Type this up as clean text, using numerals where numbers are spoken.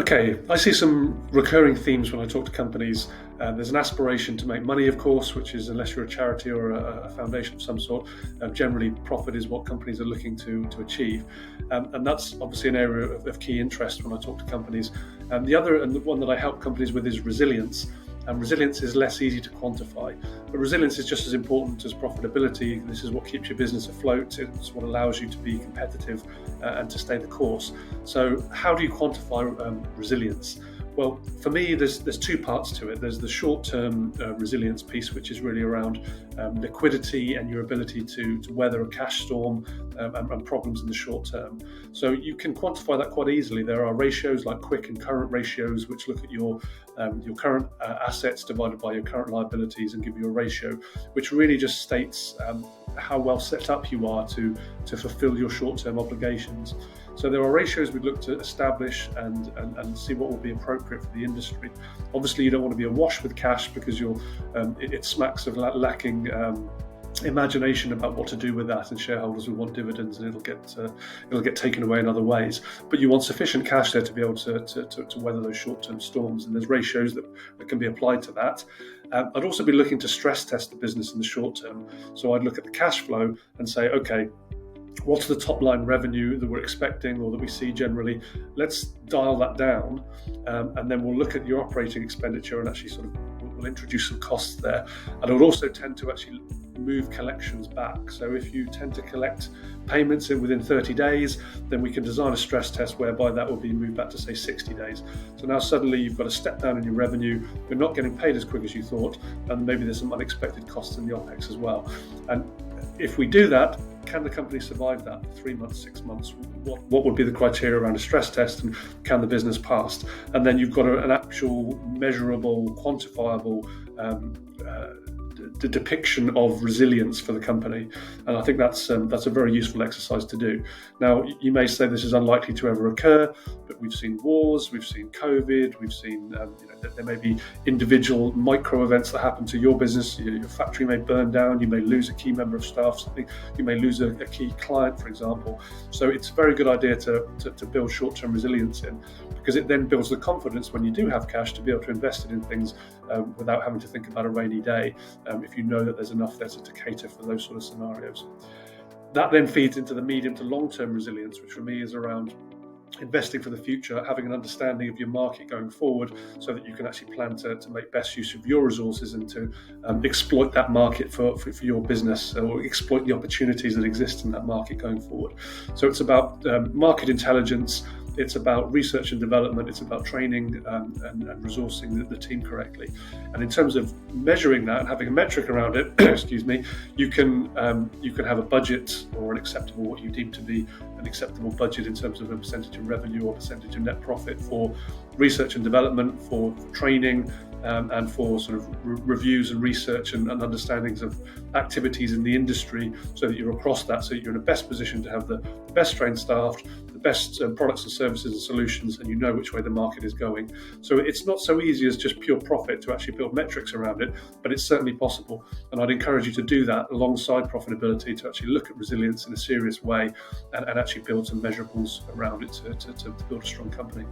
Okay, I see some recurring themes when I talk to companies. There's an aspiration to make money, of course, which is, unless you're a charity or a foundation of some sort, generally profit is what companies are looking to achieve. And that's obviously an area of key interest when I talk to companies. The other, and the one that I help companies with, is resilience. And resilience is less easy to quantify, but resilience is just as important as profitability. This is what keeps your business afloat. It's what allows you to be competitive and to stay the course. So how do you quantify resilience? Well, for me, there's two parts to it. There's the short-term resilience piece, which is really around liquidity and your ability to weather a cash storm and problems in the short term. So you can quantify that quite easily. There are ratios like quick and current ratios, which look at your current assets divided by your current liabilities and give you a ratio, which really just states how well set up you are to fulfill your short-term obligations. So there are ratios we'd look to establish and see what will be appropriate for the industry. Obviously, you don't want to be awash with cash because it smacks of lacking imagination about what to do with that, and shareholders will want dividends, and it'll get taken away in other ways. But you want sufficient cash there to be able to weather those short-term storms, and there's ratios that can be applied to that. I'd also be looking to stress test the business in the short term. So I'd look at the cash flow and say, okay, what's the top line revenue that we're expecting or that we see generally? Let's dial that down, and then we'll look at your operating expenditure and actually we'll introduce some costs there. And I would also tend to actually move collections back. So if you tend to collect payments within 30 days, then we can design a stress test whereby that will be moved back to, say, 60 days. So now suddenly you've got a step down in your revenue, you're not getting paid as quick as you thought, and maybe there's some unexpected costs in the OPEX as well. And if we do that, can the company survive that 3 months, 6 months? What would be the criteria around a stress test, and can the business pass? And then you've got an actual measurable, quantifiable the depiction of resilience for the company, and I think that's a very useful exercise to do. Now, you may say this is unlikely to ever occur, but we've seen wars, we've seen COVID, we've seen there may be individual micro events that happen to your business. Your factory may burn down, you may lose a key member of staff, something, you may lose a key client, for example. So it's a very good idea to build short-term resilience in, because it then builds the confidence when you do have cash to be able to invest it in things without having to think about a rainy day, if you know that there's enough there to cater for those sort of scenarios. That then feeds into the medium to long-term resilience, which for me is around investing for the future, having an understanding of your market going forward so that you can actually plan to make best use of your resources and to exploit that market for your business, or exploit the opportunities that exist in that market going forward. So it's about market intelligence, it's about research and development, it's about training and resourcing the team correctly. And in terms of measuring that and having a metric around it, excuse me, you can have a budget, or an acceptable, what you deem to be an acceptable budget in terms of a percentage of revenue or percentage of net profit for research and development, for training, and for sort of reviews and research and understandings of activities in the industry, so that you're across that, so you're in the best position to have the best trained staff, the best products and services and solutions, and you know which way the market is going. So it's not so easy as just pure profit to actually build metrics around it, but it's certainly possible. And I'd encourage you to do that alongside profitability, to actually look at resilience in a serious way and actually build some measurables around it to build a strong company.